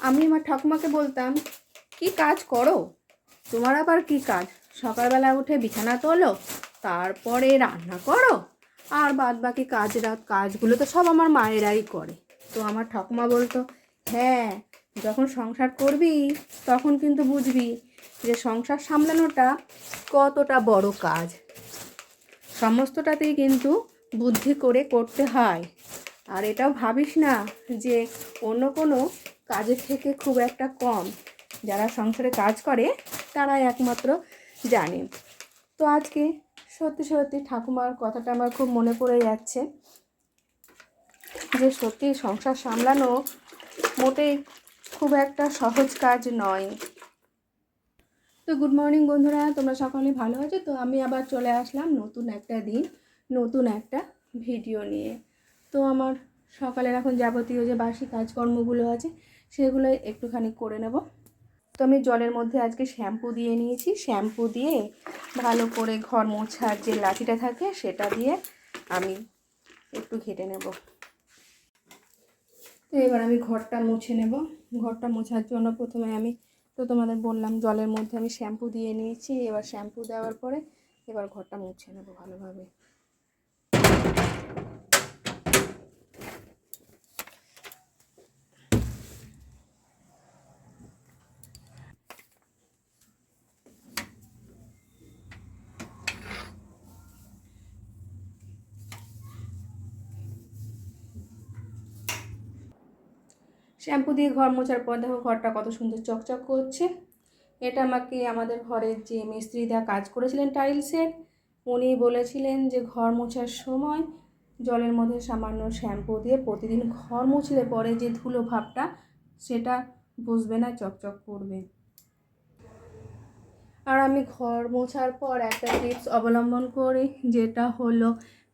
আমি আমার ঠাকুমাকে বলতাম, কি কাজ করো তোমার, আবার কি কাজ? সকালবেলা উঠে বিছানা তোলো, তারপরে রান্না করো, আর বাদ বাকি কাজগুলো তো সব আমার মায়েরাই করে। তো আমার ঠাকুমা বলতো, হ্যাঁ, যখন সংসার করবি তখন কিন্তু বুঝবি যে সংসার সামলানোটা কতটা বড় কাজ। সমস্তটাতেই কিন্তু বুদ্ধি করে করতে হয়। আর এটাও ভাবিস না যে অন্য কোনো কাজের থেকে খুব একটা কম। যারা সংসারে কাজ করে তারাই একমাত্র জানে। তো আজকে সত্যি সত্যি ঠাকুমার কথাটা আমার খুব মনে পড়ে যাচ্ছে, যে সত্যি সংসার সামলানো মোটেই খুব একটা সহজ কাজ নয়। তো গুড মর্নিং বন্ধুরা, তোমরা সকলে ভালো আছো তো? আমি আবার চলে আসলাম নতুন একটা দিন, নতুন একটা ভিডিও নিয়ে। তো আমার সকালের এখন যাবতীয় যে বাসি কাজকর্মগুলো আছে সেগুলো একটুখানি করে নেব। তো আমি জলের মধ্যে আজকে শ্যাম্পু দিয়ে নিয়েছি। শ্যাম্পু দিয়ে ভালো করে ঘর মোছার যে লাঠিটা থাকে সেটা দিয়ে আমি একটু ঘেটে নেব। তো এবার আমি ঘরটা মুছে নেব। ঘরটা মোছার জন্য প্রথমে আমি তো তোমাদের বললাম জলের মধ্যে আমি শ্যাম্পু দিয়ে নিয়েছি। এবার শ্যাম্পু দেওয়ার পরে এবার ঘরটা মুছে নেব ভালোভাবে। শ্যাম্পু দিয়ে ঘর মোছার পর দেখো ঘরটা কত সুন্দর চকচক করছে। এটা আমাকে আমাদের ঘরের যে মিস্ত্রিদা কাজ করেছিলেন টাইলসের, উনি বলেছিলেন যে ঘর মোছার সময় জলের মধ্যে সামান্য শ্যাম্পু দিয়ে প্রতিদিন ঘর মুছলে পরে যে ধুলো ভাবটা সেটা বুঝবে না, চকচক করবে। আর আমি ঘর মোছার পর একটা টিপস অবলম্বন করি, যেটা হলো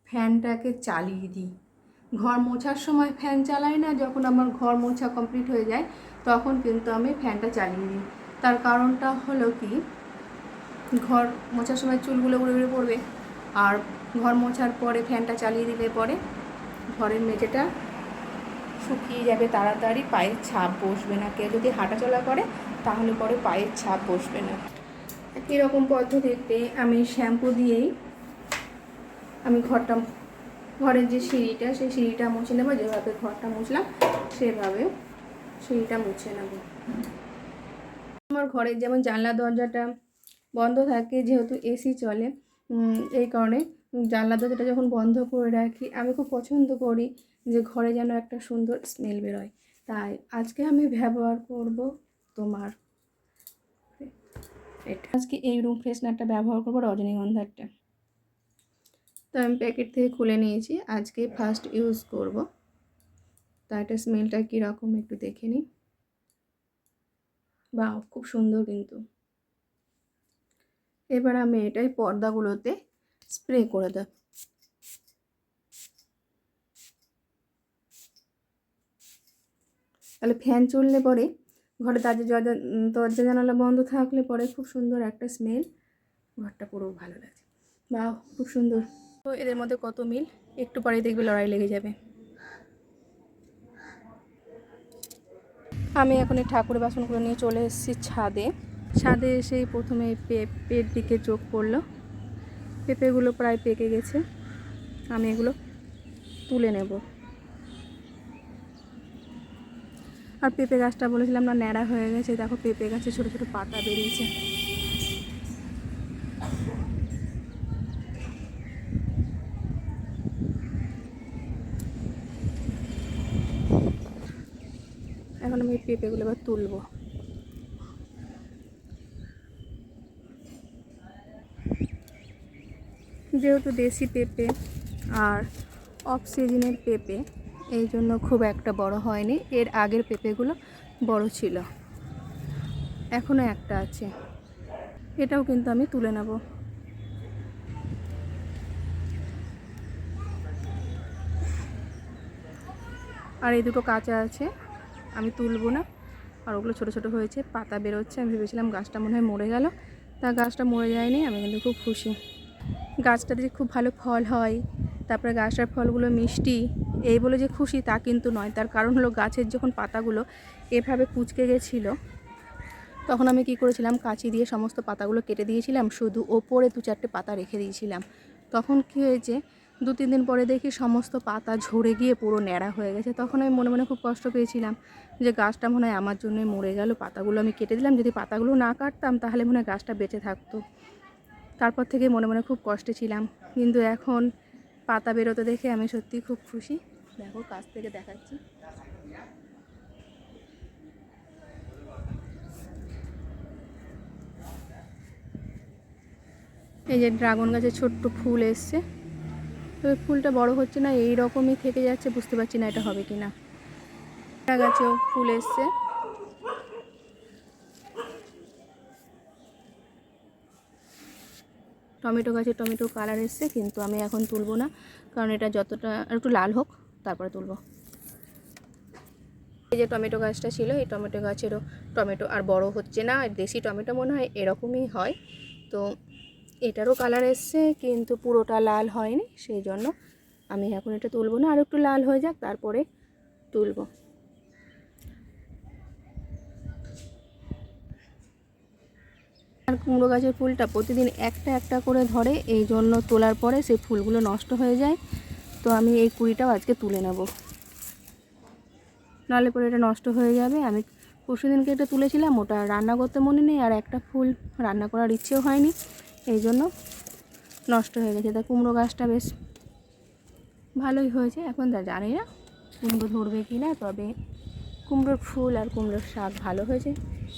ফ্যানটাকে চালিয়ে দিই। ঘর মোছার সময় ফ্যান চালাই না, যখন আমার ঘর মোছা কমপ্লিট হয়ে যায় তখন কিন্তু আমি ফ্যানটা চালিয়ে দিই। তার কারণটা হলো কি, ঘর মোছার সময় চুলগুলো উড়ে উড়ে পড়বে, আর ঘর মোছার পরে ফ্যানটা চালিয়ে দিলে পরে ঘরের মেঝেটা শুকিয়ে যাবে তাড়াতাড়ি, পায়ের ছাপ বসবে না। কেউ যদি হাঁটাচলা করে তাহলে পরে পায়ের ছাপ বসবে না। একই রকম পদ্ধতিতে আমি শ্যাম্পু দিয়েই আমি ঘরের যে সিঁড়িটা সেই সিঁড়িটা মুছে নেবো। যেভাবে ঘরটা মুছলাম সেভাবে সিঁড়িটা মুছে নেব। আমার ঘরের যেমন জানলা দরজাটা বন্ধ থাকে, যেহেতু এসি চলে, এই কারণে জানলা দরজাটা যখন বন্ধ করে রাখি আমি খুব পছন্দ করি যে ঘরে যেন একটা সুন্দর স্মেল বেরোয়। তাই আজকে আমি ব্যবহার করব তোমার এটা। আজকে এই রুম ফ্রেশনারটা ব্যবহার করবো, রজনীগন্ধারটা। তো আমি প্যাকেট থেকে খুলে নিয়েছি, আজকে ফার্স্ট ইউজ করব। তা এটা স্মেলটা কীরকম একটু দেখে নিই। বাহ, খুব সুন্দর কিন্তু। এবার আমি এটাই পর্দাগুলোতে স্প্রে করে দেব। তাহলে ফ্যান চললে পরে ঘরে দরজা জানালা বন্ধ থাকলে পরে খুব সুন্দর একটা স্মেল, ঘরটা পুরো ভালো লাগে। বাহ, খুব সুন্দর। তো এদের মধ্যে কত মিল, একটু পরেই দেখবে লড়াই লেগে যাবে। আমি এখন এই ঠাকুরের বাসনগুলো নিয়ে চলে এসেছি ছাদে। ছাদে এসেই প্রথমে পেঁপের দিকে চোখ পড়লো। পেঁপেগুলো প্রায় পেকে গেছে, আমি এগুলো তুলে নেব। আর পেঁপে গাছটা বলেছিলাম না ন্যাড়া হয়ে গেছে, দেখো পেঁপে গাছে ছোটো ছোটো পাতা বেরিয়েছে। এখন আমি এই পেঁপেগুলো এবার তুলব। যেহেতু দেশি পেঁপে আর অফ সিজনের পেঁপে, এই জন্য খুব একটা বড় হয়নি। এর আগের পেঁপেগুলো বড় ছিল, এখনও একটা আছে, এটাও কিন্তু আমি তুলে নেব। আর এই দুটো কাঁচা আছে, আমি তুলব না। আর ওগুলো ছোটো ছোটো হয়েছে, পাতা বেরোচ্ছে। আমি ভেবেছিলাম গাছটা মনে হয় মরে গেল, তা গাছটা মরে যায়নি। আমি কিন্তু খুব খুশি। গাছটাতে যে খুব ভালো ফল হয়, তারপরে গাছটার ফলগুলো মিষ্টি, এই বলে যে খুশি তা কিন্তু নয়, তার কারণ হলো গাছের যখন পাতাগুলো এভাবে কুঁচকে গেছিলো তখন আমি কি করেছিলাম, কাঁচি দিয়ে সমস্ত পাতাগুলো কেটে দিয়েছিলাম, শুধু ওপরে 2-4টে পাতা রেখে দিয়েছিলাম। তখন কি হয়েছে, 2-3 দিন পরে দেখি সমস্ত পাতা ঝরে গিয়ে পুরো ন্যাড়া হয়ে গেছে। তখন আমি মনে মনে খুব কষ্ট পেয়েছিলাম যে গাছটা মনে হয় আমার জন্যই মরে গেল, পাতাগুলো আমি কেটে দিলাম, যদি পাতাগুলো না কাটতাম তাহলে মনে হয় গাছটা বেঁচে থাকতো। তারপর থেকে মনে মনে খুব কষ্টে ছিলাম, কিন্তু এখন পাতা বেরোতে দেখে আমি সত্যিই খুব খুশি। দেখো কাছ থেকে দেখাচ্ছি। এই যে ড্রাগন গাছে ছোট্ট ফুল এসছে, তবে ফুলটা বড় হচ্ছে না, এই রকমই থেকে যাচ্ছে, বুঝতে পারছি না এটা হবে কি না। গাছেও ফুল এসছে। টমেটো গাছে টমেটো কালার এসছে, কিন্তু আমি এখন তুলবো না, কারণ এটা যতটা একটু লাল হোক তারপরে তুলবো। এই যে টমেটো গাছটা ছিল, এই টমেটো গাছেরও টমেটো আর বড় হচ্ছে না, দেশি টমেটো মনে হয় এরকমই হয়। তো এটারও কালার এসছে, কিন্তু পুরোটা লাল হয়নি, সেই জন্য আমি এখন এটা তুলবো না, আর একটু লাল হয়ে যাক তারপরে তুলবো। আর কুমড়ো গাছের ফুলটা প্রতিদিন একটা একটা করে ধরে, এই জন্য তোলার পরে সেই ফুলগুলো নষ্ট হয়ে যায়। তো আমি এই কুড়িটাও আজকে তুলে নেব, নাহলে পরে এটা নষ্ট হয়ে যাবে। আমি পরশুদিনকে এটা তুলেছিলাম, ওটা রান্না করতে মনে নেই, আর একটা ফুল রান্না করার ইচ্ছেও হয়নি, এই জন্য নষ্ট হয়ে গেছে। তা কুমড়ো গাছটা বেশ ভালোই হয়েছে। এখন জানি না কুমড়ো ধরবে কি না, তবে কুমড়োর ফুল আর কুমড়োর শাক ভালো হয়েছে,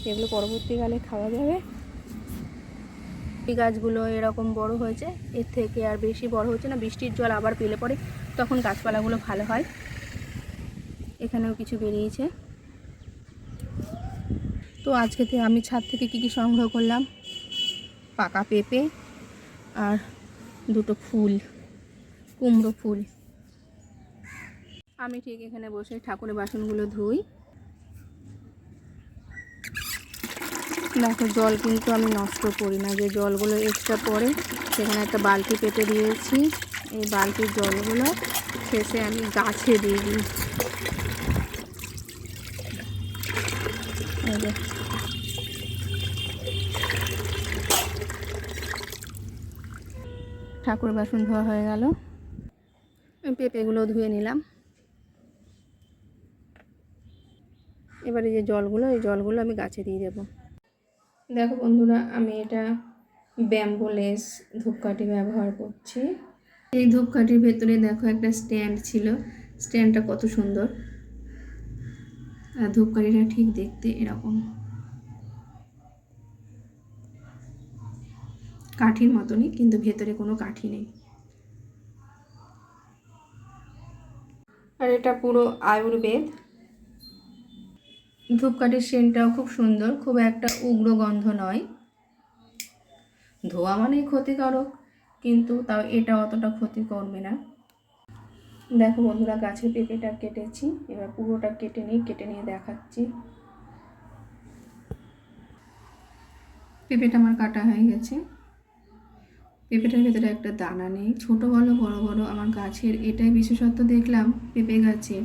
এগুলো পরবর্তীকালে খাওয়া যাবে। এই গাছগুলো এরকম বড় হয়েছে, এর থেকে আর বেশি বড় হচ্ছে না, বৃষ্টির জল আবার পেলে পড়ে তখন গাছপালাগুলো ভালো হয়। এখানেও কিছু বেরিয়েছে। তো আজকে আমি ছাদ থেকে কী কী সংগ্রহ করলাম, পাকা পেঁপে আর 2টো ফুল, কুমড়ো ফুল। আমি ঠিক এখানে বসে ঠাকুরের বাসনগুলো ধুই। দেখো জল কিন্তু আমি নষ্ট করি না, যে জলগুলো এক্সট্রা পড়ে সেখানে একটা বালতি পেতে দিয়েছি, এই বালতির জলগুলো শেষে আমি গাছে দিয়ে দিই। ঠাকুরের বাসন ধোয়া হয়ে গেল, পেঁপেগুলো ধুয়ে নিলাম। এবারে যে জলগুলো, এই জলগুলো আমি গাছে দিয়ে দেবো। দেখো বন্ধুরা, আমি এটা ব্যাম্বো লেস ধূপকাঠি ব্যবহার করছি। এই ধূপকাঠির ভেতরে দেখো একটা স্ট্যান্ড ছিল, স্ট্যান্ডটা কত সুন্দর, আর ধূপকাঠিটা ঠিক দেখতে এরকম কাঠির মতনই, কিন্তু ভেতরে কোনো কাঠি নেই। আর এটা পুরো আয়ুর্বেদ। ধূপকাঠির সেন্টটাও খুব সুন্দর, খুব একটা উগ্র গন্ধ নয়। ধোয়া মানেই ক্ষতিকারক, কিন্তু তাও এটা অতটা ক্ষতি করবে না। দেখো বন্ধুরা, গাছের পেঁপেটা কেটেছি, এবার পুরোটা কেটে নিয়ে দেখাচ্ছি। পেঁপেটা আমার কাটা হয়ে গেছে। পেঁপেটার ভেতরে একটা দানা নেই, ছোট বলো বড় বড়। আমার গাছের এটাই বিশেষত্ব দেখলাম পেঁপে গাছের,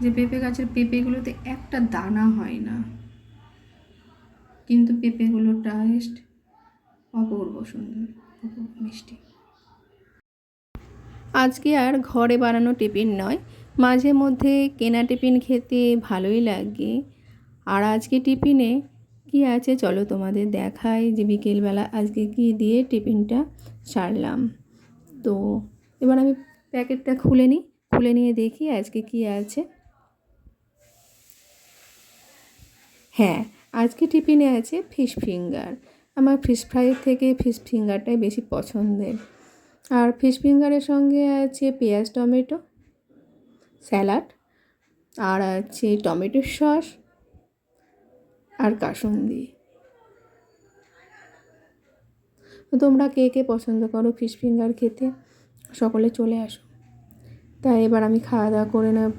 যে পেঁপে গাছের পেঁপেগুলোতে একটা দানা হয় না, কিন্তু পেঁপেগুলোর টেস্ট অপূর্ব সুন্দর, অপূর্ব মিষ্টি। আজকে আর ঘরে বানানো টিফিন নয়, মাঝে মধ্যে কেনা টিফিন খেতে ভালোই লাগে। আর আজকে টিফিনে কি আছে চলো তোমাদের দেখাই, যে বিকেলবেলা আজকে কি দিয়ে টিফিনটা সারলাম। তো এবার আমি প্যাকেটটা খুলে নিয়ে দেখি আজকে কি আছে। হ্যাঁ, আজকে টিফিনে আছে ফিশ ফিঙ্গার। আমার ফিশ ফ্রাইয়ের থেকে ফিশ ফিঙ্গারটাই বেশি পছন্দের। আর ফিশ ফিঙ্গারের সঙ্গে আছে পেঁয়াজ টমেটো স্যালাড, আর আছে টমেটোর সস আর কাসুন্দি। তোমরা কে কে পছন্দ করো ফিশ ফিঙ্গার খেতে, সকলে চলে আসো। তাই এবার আমি খাওয়া দাওয়া করে নেব।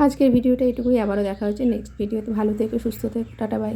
আজকের ভিডিওটা এটুকুই, আবারও দেখা হচ্ছে নেক্সট ভিডিওতে। ভালো থেকো, সুস্থ থেকো, টাটা বাই।